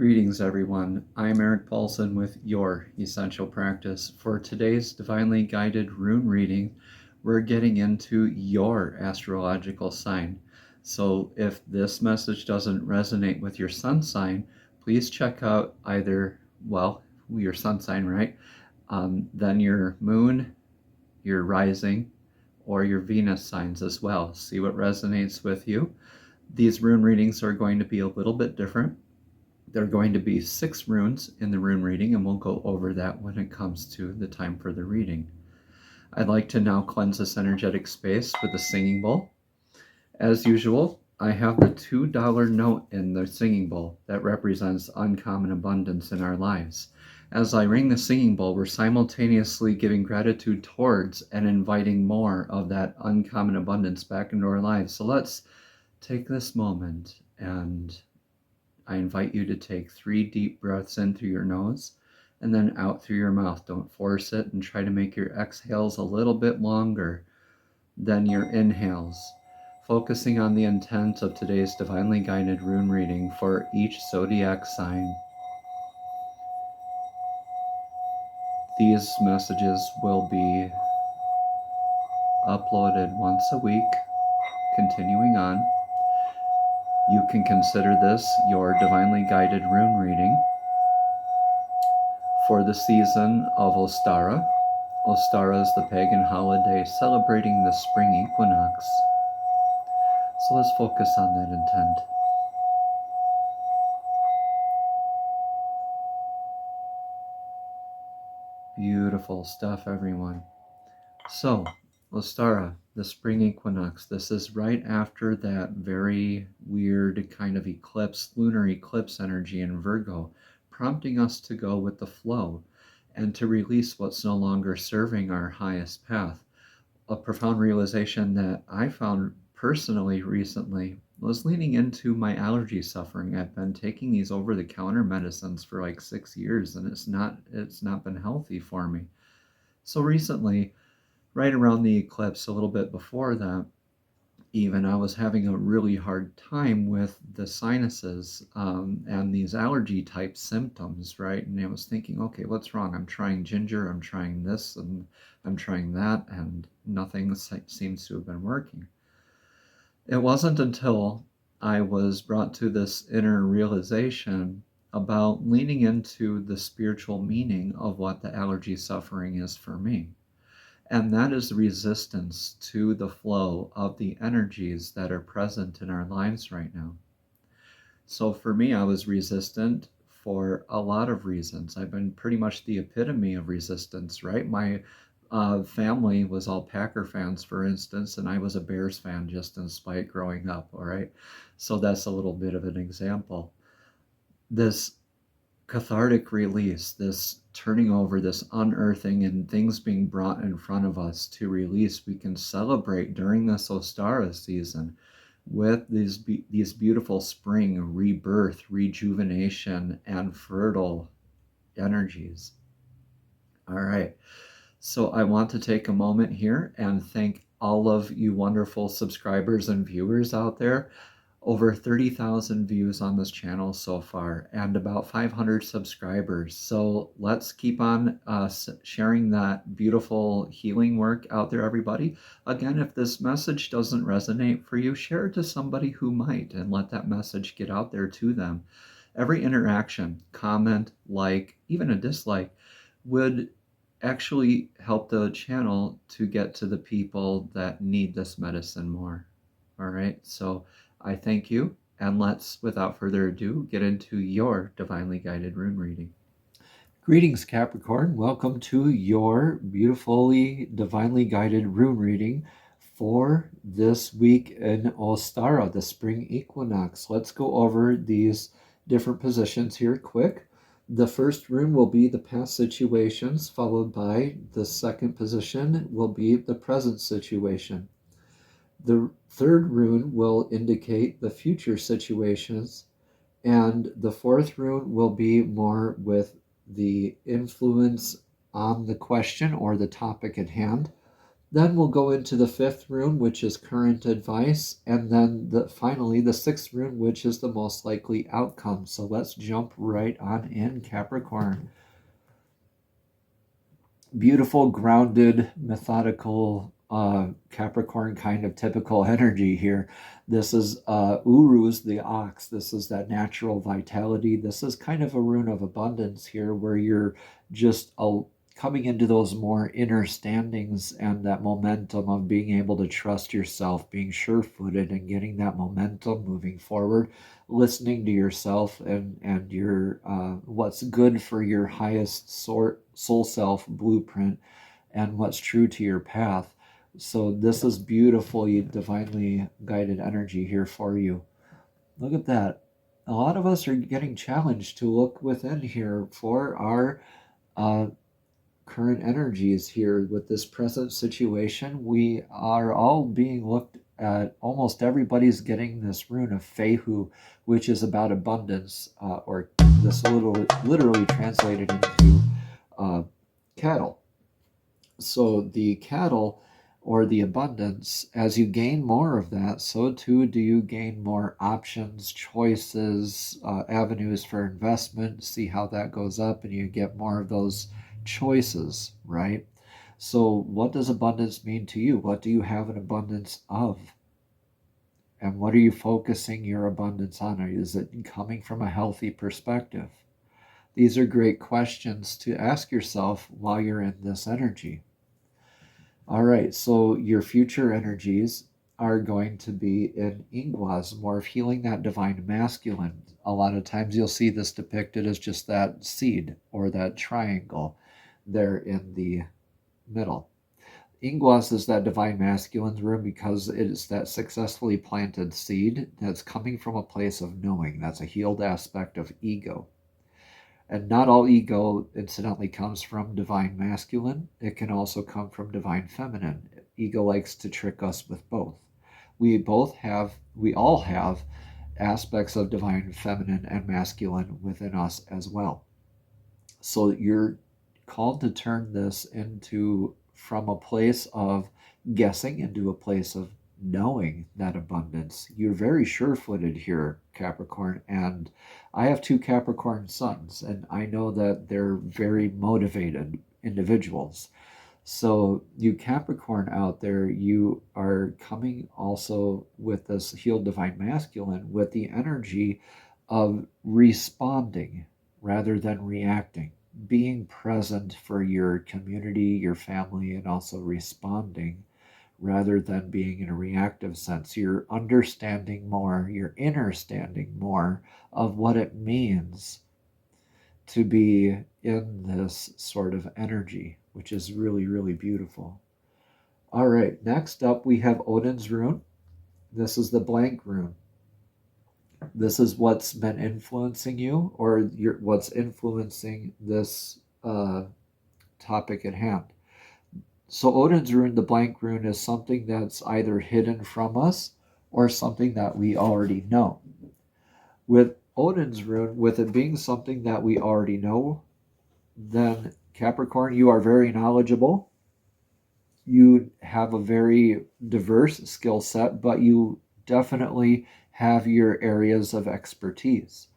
Greetings, everyone. I'm Eric Paulson with Your Essential Practice. For today's divinely guided rune reading, we're getting into your astrological sign. So if this message doesn't resonate with your sun sign, please check out either, your sun sign, right? Then your moon, your rising, or your Venus signs as well. See what resonates with you. These rune readings are going to be a little bit different. There are going to be 6 runes in the rune reading, and we'll go over that when it comes to the time for the reading. I'd like to now cleanse this energetic space with a singing bowl. As usual, I have the $2 note in the singing bowl that represents uncommon abundance in our lives. As I ring the singing bowl, we're simultaneously giving gratitude towards and inviting more of that uncommon abundance back into our lives. So let's take this moment, and I invite you to take 3 deep breaths in through your nose and then out through your mouth. Don't force it, and try to make your exhales a little bit longer than your inhales, focusing on the intent of today's divinely guided rune reading for each zodiac sign. These messages will be uploaded once a week, continuing on. You can consider this your divinely guided rune reading for the season of Ostara. Ostara is the pagan holiday celebrating the Spring Equinox. So let's focus on that intent. Beautiful stuff, everyone. So, Ostara, the Spring Equinox, this is right after that very weird kind of eclipse, lunar eclipse energy in Virgo, prompting us to go with the flow and to release what's no longer serving our highest path. A profound realization that I found personally recently was leaning into my allergy suffering. I've been taking these over-the-counter medicines for like 6 years, and it's not been healthy for me. So recently, right around the eclipse, a little bit before that, even, I was having a really hard time with the sinuses and these allergy type symptoms, right? And I was thinking, okay, what's wrong? I'm trying ginger, I'm trying this, and I'm trying that, and nothing seems to have been working. It wasn't until I was brought to this inner realization about leaning into the spiritual meaning of what the allergy suffering is for me. And that is resistance to the flow of the energies that are present in our lives right now. So for me, I was resistant for a lot of reasons. I've been pretty much the epitome of resistance, right? My family was all Packer fans, for instance, and I was a Bears fan just in spite growing up, all right? So that's a little bit of an example. This cathartic release, this turning over, this unearthing, and things being brought in front of us to release, we can celebrate during this Ostara season with these beautiful spring rebirth, rejuvenation, and fertile energies. All right. So I want to take a moment here and thank all of you wonderful subscribers and viewers out there. Over 30,000 views on this channel so far, and about 500 subscribers. So let's keep on sharing that beautiful healing work out there, everybody. Again, if this message doesn't resonate for you, share it to somebody who might, and let that message get out there to them. Every interaction, comment, like, even a dislike, would actually help the channel to get to the people that need this medicine more. All right, so I thank you, and let's, without further ado, get into your divinely guided rune reading. Greetings, Capricorn. Welcome to your beautifully divinely guided rune reading for this week in Ostara, the Spring Equinox. Let's go over these different positions here quick. The first rune will be the past situations, followed by the second position will be the present situation. The third rune will indicate the future situations, and the fourth rune will be more with the influence on the question or the topic at hand. Then we'll go into the 5th rune, which is current advice, and then finally the 6th rune, which is the most likely outcome. So let's jump right on in, Capricorn. Beautiful, grounded, methodical Capricorn kind of typical energy here. This is Uruz, the ox. This is that natural vitality. This is kind of a rune of abundance here, where you're just coming into those more inner standings and that momentum of being able to trust yourself, being sure-footed and getting that momentum moving forward, listening to yourself and your what's good for your highest soul self blueprint and what's true to your path. So this is beautiful, divinely guided energy here for you. Look at that. A lot of us are getting challenged to look within here for our current energies here with this present situation. We are all being looked at. Almost everybody's getting this rune of Fehu, which is about abundance, or this literally translated into cattle. So the cattle, or the abundance, as you gain more of that, so too do you gain more options, choices, avenues for investment. See how that goes up, and you get more of those choices, right? So what does abundance mean to you? What do you have an abundance of? And what are you focusing your abundance on? Is it coming from a healthy perspective? These are great questions to ask yourself while you're in this energy. All right, so your future energies are going to be in Ingwas, more of healing that divine masculine. A lot of times you'll see this depicted as just that seed or that triangle there in the middle. Ingwas is that divine masculine's room because it is that successfully planted seed that's coming from a place of knowing. That's a healed aspect of ego. And not all ego, incidentally, comes from divine masculine. It can also come from divine feminine. Ego likes to trick us with both. We all have aspects of divine feminine and masculine within us as well. So you're called to turn this from a place of guessing into a place of knowing that abundance. You're very sure-footed here, Capricorn, and I have 2 Capricorn sons, and I know that they're very motivated individuals. So you Capricorn out there, you are coming also with this healed divine masculine with the energy of responding rather than reacting, being present for your community, your family, and also responding rather than being in a reactive sense. You're understanding more, you're understanding more of what it means to be in this sort of energy, which is really, really beautiful. All right, next up we have Odin's rune. This is the blank rune. This is what's been influencing you, or what's influencing this topic at hand. So Odin's rune, the blank rune, is something that's either hidden from us or something that we already know. With Odin's rune, with it being something that we already know, then Capricorn, you are very knowledgeable. You have a very diverse skill set, but you definitely have your areas of expertise.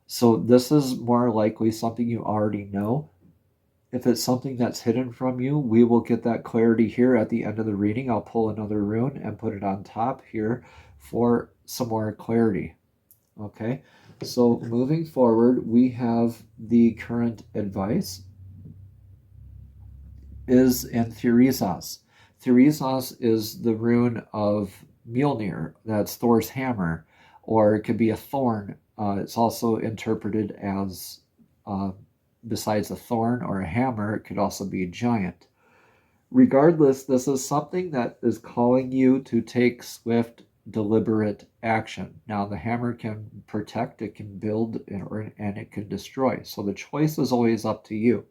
So this is more likely something you already know. If it's something that's hidden from you, we will get that clarity here at the end of the reading. I'll pull another rune and put it on top here for some more clarity. Okay, so moving forward, we have the current advice is in Therizos. Therizos is the rune of Mjolnir. That's Thor's hammer, or it could be a thorn. It's also interpreted as besides a thorn or a hammer, it could also be a giant. Regardless, this is something that is calling you to take swift, deliberate action. Now, the hammer can protect, it can build, and it can destroy. So the choice is always up to you.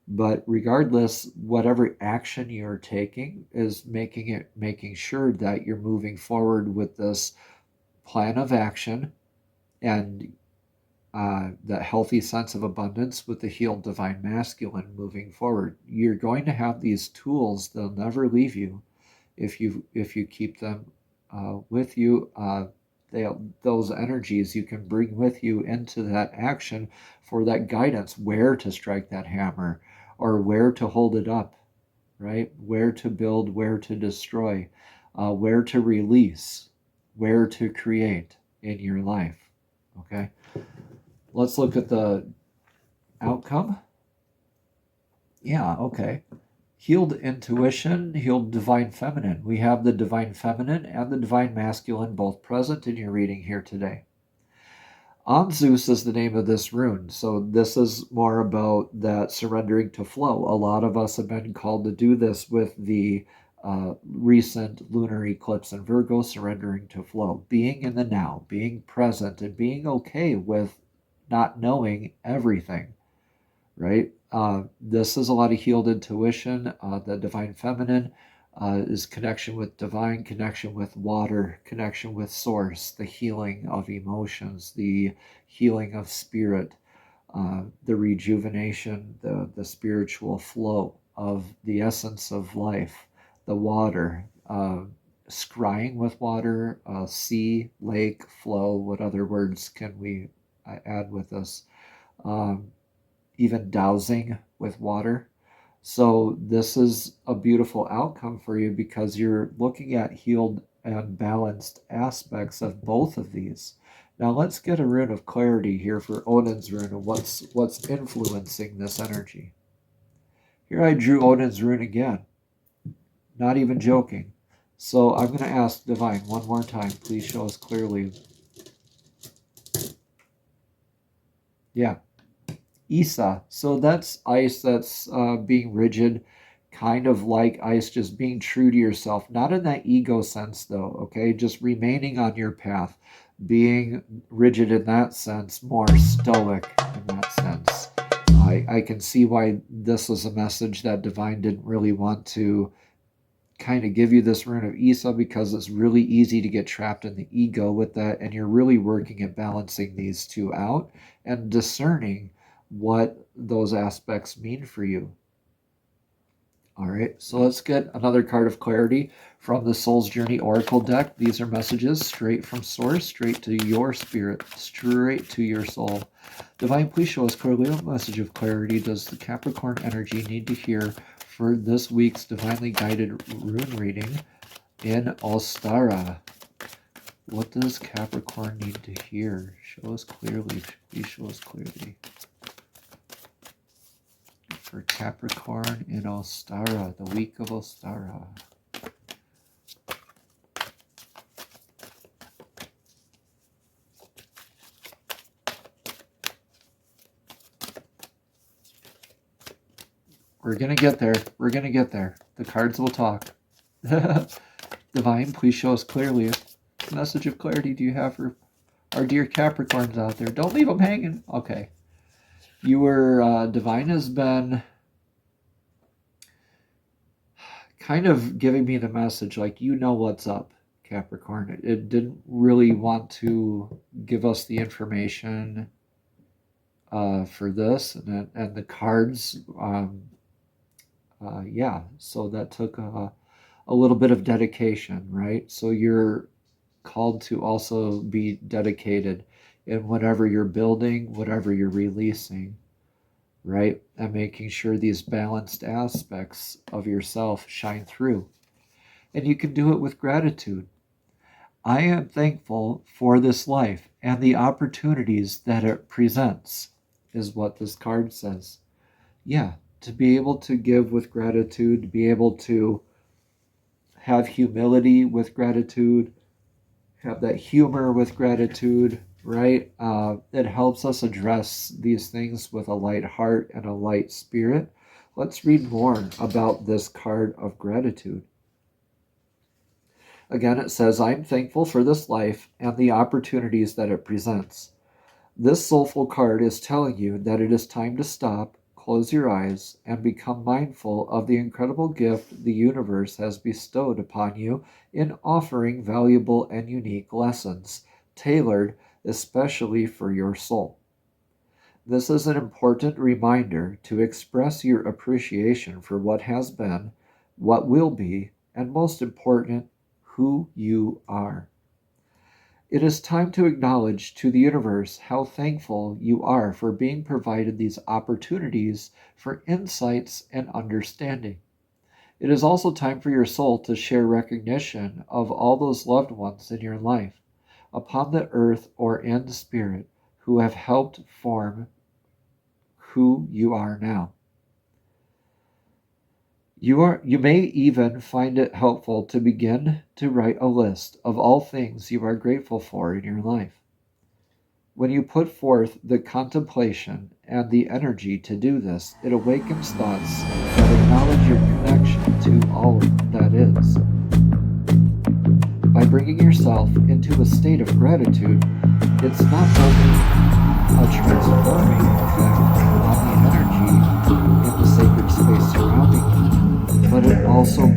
But regardless, whatever action you're taking is making sure that you're moving forward with this plan of action, and that healthy sense of abundance with the healed divine masculine moving forward. You're going to have these tools; they'll never leave you if you keep them with you. Those energies you can bring with you into that action for that guidance, where to strike that hammer or where to hold it up, right? Where to build, where to destroy, where to release, where to create in your life. Okay, let's look at the outcome. Yeah, okay. Healed intuition, healed divine feminine. We have the divine feminine and the divine masculine both present in your reading here today. Anzus is the name of this rune, so this is more about that surrendering to flow. A lot of us have been called to do this with the recent lunar eclipse in Virgo, surrendering to flow, being in the now, being present, and being okay with not knowing everything, right? This is a lot of healed intuition. The divine feminine is connection with divine, connection with water, connection with source, the healing of emotions, the healing of spirit, the rejuvenation, the spiritual flow of the essence of life, the water, scrying with water, sea, lake, flow. What other words can we add with this? Even dowsing with water. So this is a beautiful outcome for you because you're looking at healed and balanced aspects of both of these. Now let's get a rune of clarity here for Odin's rune and what's influencing this energy. Here I drew Odin's rune again. Not even joking. So I'm going to ask Divine one more time. Please show us clearly. Yeah. Isa. So that's ice that's being rigid, kind of like ice, just being true to yourself. Not in that ego sense, though, okay? Just remaining on your path, being rigid in that sense, more stoic in that sense. I can see why this was a message that Divine didn't really want to kind of give you this rune of Isa, because it's really easy to get trapped in the ego with that, and you're really working at balancing these two out and discerning what those aspects mean for you. All right, so let's get another card of clarity from the Soul's Journey Oracle deck. These are messages straight from source, straight to your spirit, straight to your soul. Divine, please show us clearly what message of clarity does the Capricorn energy need to hear for this week's divinely guided rune reading in Ostara. What does Capricorn need to hear? Show us clearly. Please show us clearly. For Capricorn in Ostara, the week of Ostara. We're going to get there. We're going to get there. The cards will talk. Divine, please show us clearly. What message of clarity do you have for our dear Capricorns out there? Don't leave them hanging. Okay. Divine has been kind of giving me the message, like, you know what's up, Capricorn. It didn't really want to give us the information for this, and the cards, yeah, so that took a little bit of dedication, right? So you're called to also be dedicated in whatever you're building, whatever you're releasing, right? And making sure these balanced aspects of yourself shine through. And you can do it with gratitude. I am thankful for this life and the opportunities that it presents, is what this card says. Yeah, to be able to give with gratitude, to be able to have humility with gratitude, have that humor with gratitude, right? It helps us address these things with a light heart and a light spirit. Let's read more about this card of gratitude. Again, it says, I'm thankful for this life and the opportunities that it presents. This soulful card is telling you that it is time to stop, close your eyes, and become mindful of the incredible gift the universe has bestowed upon you in offering valuable and unique lessons, tailored especially for your soul. This is an important reminder to express your appreciation for what has been, what will be, and most important, who you are. It is time to acknowledge to the universe how thankful you are for being provided these opportunities for insights and understanding. It is also time for your soul to share recognition of all those loved ones in your life, upon the earth or in spirit, who have helped form who you are now. You may even find it helpful to begin to write a list of all things you are grateful for in your life. When you put forth the contemplation and the energy to do this, it awakens thoughts that acknowledge your connection to all that is. By bringing yourself into a state of gratitude, it's not only a transforming effect on the energy in the sacred space surrounding you, but it also